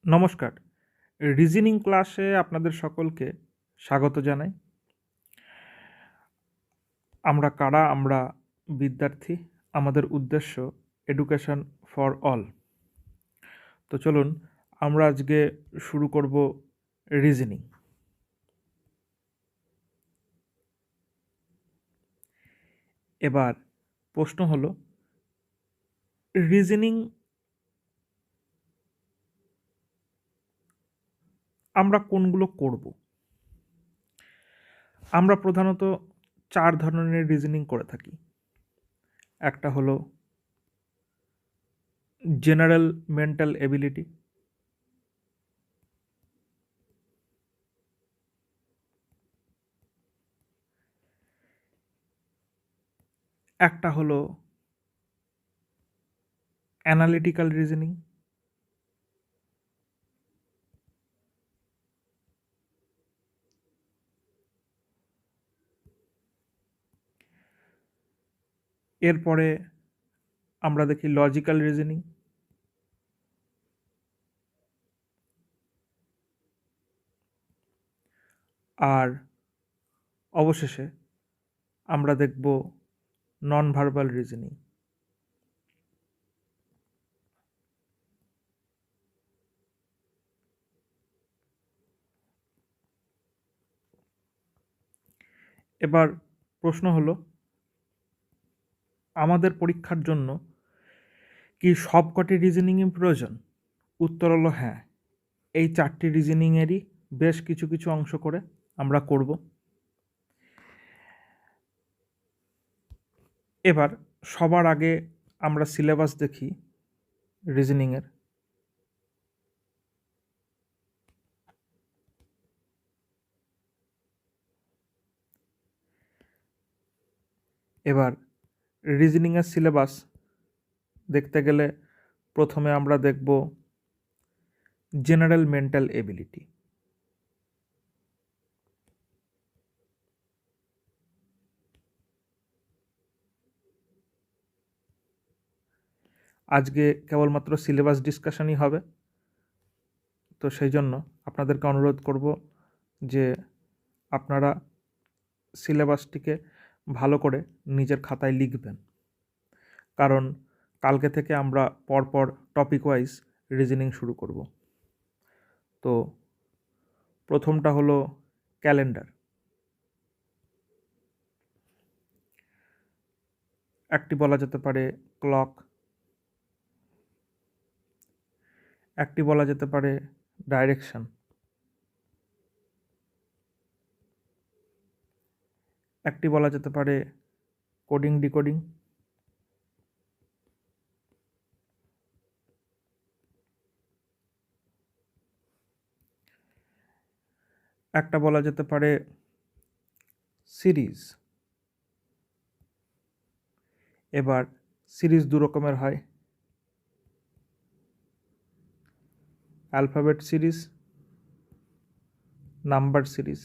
নমস্কার। রিজনিং ক্লাসে আপনাদের সকলকে স্বাগত জানাই। আমরা কারা? আমরা বিদ্যার্থী। আমাদের উদ্দেশ্য এডুকেশন ফর অল। তো চলুন আমরা আজকে শুরু করব রিজনিং। এবার প্রশ্ন হলো, রিজনিং আমরা কোনগুলো করব? আমরা প্রধানত 4 ধরনের রিজনিং করে থাকি। একটা হলো জেনারেল মেন্টাল এবিলিটি, একটা হলো অ্যানালিটিক্যাল রিজনিং, এরপরে আমরা দেখি লজিক্যাল রিজনিং, আর অবশেষে আমরা দেখব নন ভার্বাল রিজনিং। এবার প্রশ্ন হলো, আমাদের পরীক্ষার জন্য কি সবকটি রিজনিংই প্রয়োজন? উত্তর হলো হ্যাঁ, এই 4টি রিজনিংয়েরই বেশ কিছু কিছু অংশ করে আমরা করব। এবার সবার আগে আমরা সিলেবাস দেখি রিজনিংয়ের। এবার রিজনিংয়ের সিলেবাস দেখতে গেলে প্রথমে আমরা দেখব জেনারেল মেন্টাল এবিলিটি। আজকে কেবলমাত্র সিলেবাস ডিসকাশনই হবে, তো সেই জন্য আপনাদেরকে অনুরোধ করব যে আপনারা সিলেবাসটিকে ভালো করে নিজের খাতায় লিখবেন, কারণ কালকে থেকে আমরা পরপর টপিক ওয়াইজ রিজনিং শুরু করব। তো প্রথমটা হলো ক্যালেন্ডার। একটি বলা যেতে পারে ক্লক, একটি বলা যেতে পারে ডাইরেকশন, একটি বলা যেতে পারে কোডিং ডিকোডিং, একটা বলা যেতে পারে সিরিজ। এবার সিরিজ দু রকমের হয়, অ্যালফাবেট সিরিজ, নাম্বার সিরিজ।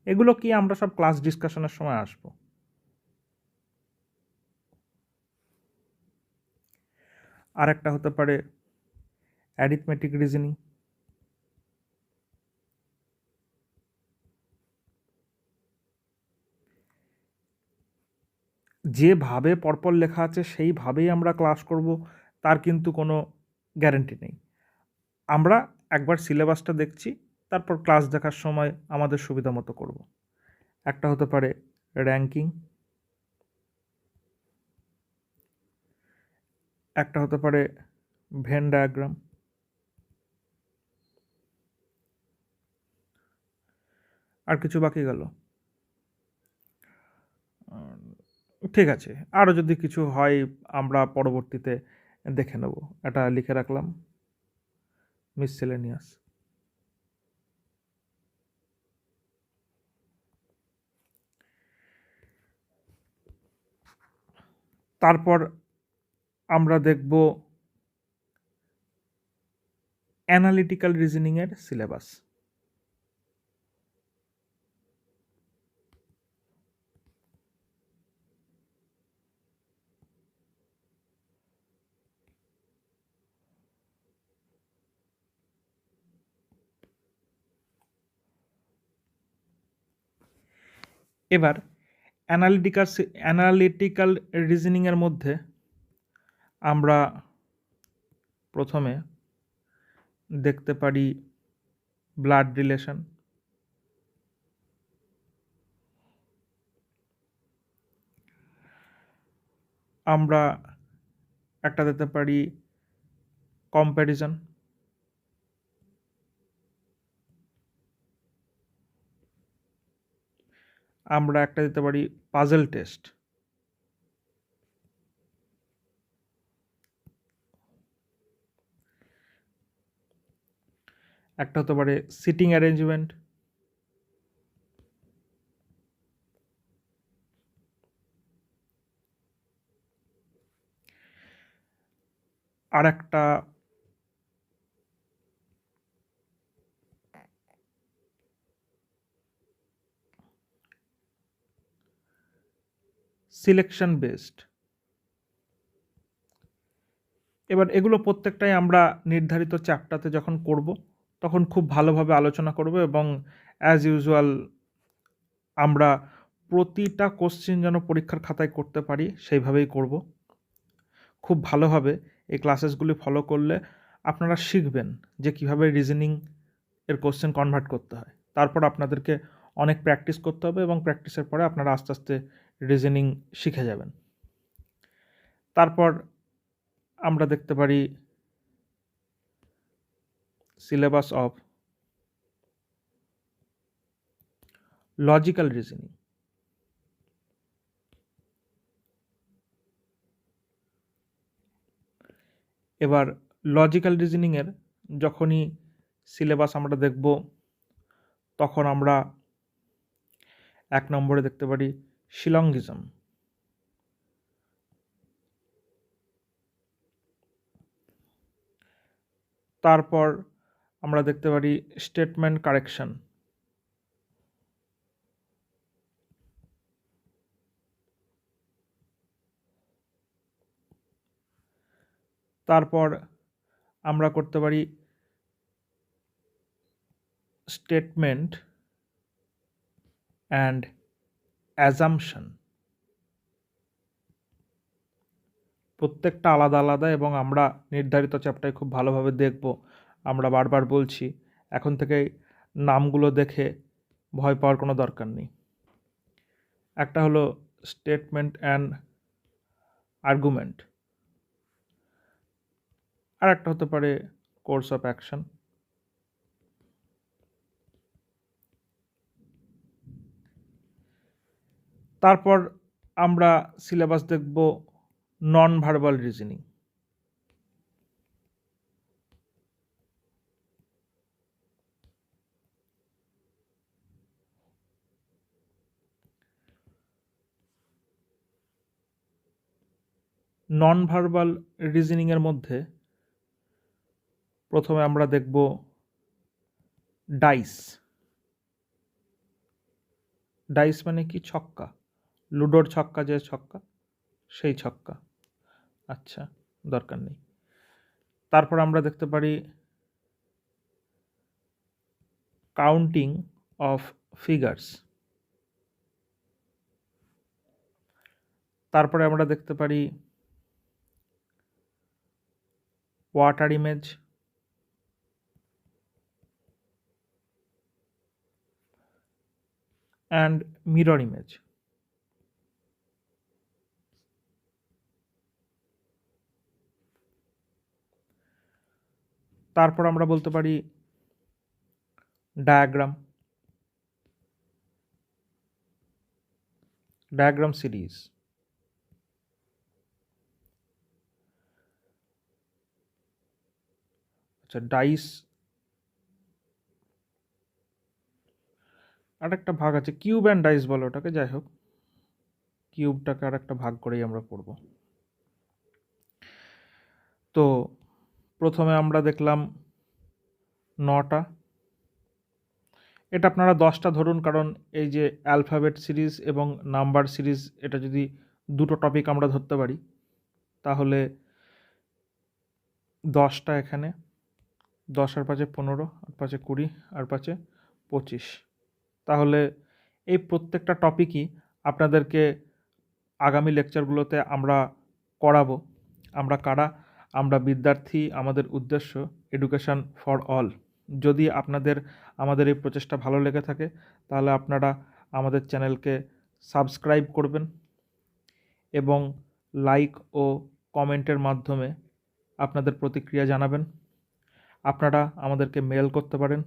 এগুলো কি আমরা সব ক্লাস ডিসকাশনের সময় আসব। আর একটা হতে পারে অ্যারিথমেটিক রিজনিং। যেভাবে পরপর লেখা আছে সেইভাবেই আমরা ক্লাস করব তার কিন্তু কোনো গ্যারান্টি নেই। আমরা একবার সিলেবাসটা দেখছি, তারপর ক্লাস দেখার সময় আমাদের সুবিধা মতো করব। একটা হতে পারে র্যাঙ্কিং, একটা হতে পারে ভেন ডায়াগ্রাম, আর কিছু বাকি গেল। ঠিক আছে, আরও যদি কিছু হয় আমরা পরবর্তীতে দেখে নেব। এটা লিখে রাখলাম, মিসসেলেনিয়াস। তারপর আমরা দেখব অ্যানালিটিক্যাল রিজনিংয়ের সিলেবাস। এবার অ্যানালিটিক্যাল রিজনিংয়ের মধ্যে আমরা প্রথমে দেখতে পারি ব্লাড রিলেশন, আমরা একটা দিতে পারি কম্প্যারিজন, আমরা একটা দিতে পারি পাজল টেস্ট, একটা হতে পারে সিটিং অ্যারেঞ্জমেন্ট, আর একটা সিলেকশন বেসড। এবার এগুলো প্রত্যেকটাই আমরা নির্ধারিত চ্যাপ্টারতে যখন করব তখন খুব ভালোভাবে আলোচনা করব, এবং অ্যাজ ইউজুয়াল আমরা প্রতিটা কোশ্চেন যেন পরীক্ষার খাতায় করতে পারি সেইভাবেই করব। খুব ভালোভাবে এই ক্লাসেসগুলি ফলো করলে আপনারা শিখবেন যে কীভাবে রিজনিং এর কোশ্চেন কনভার্ট করতে হয়। তারপর আপনাদেরকে অনেক প্র্যাকটিস করতে হবে, এবং প্র্যাকটিসের পরে আপনারা আস্তে আস্তে রিজনিং শিখে যাবেন। তারপর আমরা দেখতে পারি সিলেবাস অফ লজিক্যাল রিজনিং। এবার লজিক্যাল রিজনিংয়ের যখনই সিলেবাস আমরা দেখব তখন আমরা 1 নম্বরে দেখতে পারি শিলঙ্গিজম, তারপর আমরা দেখতে পারি স্টেটমেন্ট কারেকশন, তারপর আমরা করতে পারি স্টেটমেন্ট অ্যান্ড অ্যাজাম্পশন। প্রত্যেকটা আলাদা আলাদা, এবং আমরা নির্ধারিত চ্যাপ্টারে খুব ভালোভাবে দেখব। আমরা বারবার বলছি, এখন থেকে নামগুলো দেখে ভয় পাওয়ার কোনো দরকার নেই। একটা হলো স্টেটমেন্ট অ্যান্ড আর্গুমেন্ট, আর একটা হতে পারে কোর্স অফ অ্যাকশন। তারপর আমরা সিলেবাস দেখব non verbal reasoning. Non verbal রিজনিংয়ের মধ্যে প্রথমে আমরা দেখব ডাইস। ডাইস মানে কি? ছক্কা, লুডোর ছক্কা, যে ছক্কা, সেই ছক্কা। আচ্ছা, দরকার নেই। তারপর আমরা দেখতে পারি কাউন্টিং অফ ফিগার্স। তারপরে আমরা দেখতে পারি water image, and mirror image. তারপর আমরা বলতে পারি ডায়াগ্রাম, ডায়াগ্রাম সিরিজ। আচ্ছা, ডাইস আর একটা ভাগ আছে, কিউব অ্যান্ড ডাইস বলে ওটাকে, যাই হোক, কিউবটাকে আর একটা ভাগ করেই আমরা পড়ব। তো প্রথমে আমরা দেখলাম 9টা, এটা আপনারা 10টা ধরুন, কারণ এই যে অ্যালফাবেট সিরিজ এবং নাম্বার সিরিজ, এটা যদি দুটো টপিক আমরা ধরতে পারি তাহলে 10টা এখানে, 10 আর 5 15, আর 5 20, আর 5 25, তাহলে এই প্রত্যেকটা টপিকই আপনাদেরকে আগামী লেকচারগুলোতে আমরা করাবো। আমরা কারা? আমরা বিদ্যার্থী। আমাদের উদ্দেশ্য এডুকেশন ফর অল। যদি আপনাদের আমাদের এই প্রচেষ্টা ভালো লেগে থাকে তাহলে আপনারা আমাদের চ্যানেলকে সাবস্ক্রাইব করবেন এবং লাইক ও কমেন্টের মাধ্যমে আপনাদের প্রতিক্রিয়া জানাবেন। আপনারা আমাদেরকে মেল করতে পারেন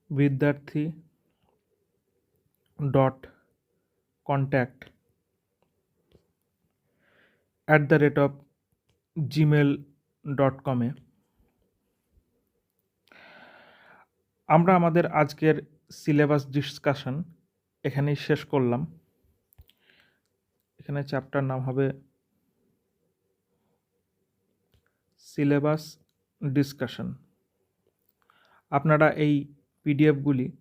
vidyarthi.contact@gmail.com এ। আমরা আমাদের আজকের সিলেবাস ডিসকাশন এখানেই শেষ করলাম। এখানে চ্যাপ্টার নাম হবে সিলেবাস ডিসকাশন। আপনারা এই পিডিএফগুলি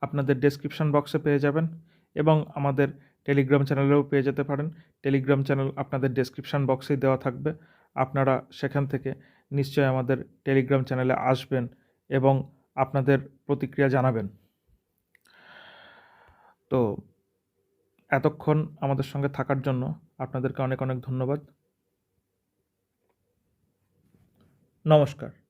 আপনাদের ডেসক্রিপশন বক্সে পেয়ে যাবেন এবং আমাদের টেলিগ্রাম চ্যানেলেও পেয়ে যেতে পারেন। টেলিগ্রাম চ্যানেল আপনাদের ডেসক্রিপশন বক্সেই দেওয়া থাকবে। আপনারা সেখান থেকে নিশ্চয়ই আমাদের টেলিগ্রাম চ্যানেলে আসবেন এবং আপনাদের প্রতিক্রিয়া জানাবেন। তো এতক্ষণ আমাদের সঙ্গে থাকার জন্য আপনাদেরকে অনেক অনেক ধন্যবাদ। নমস্কার।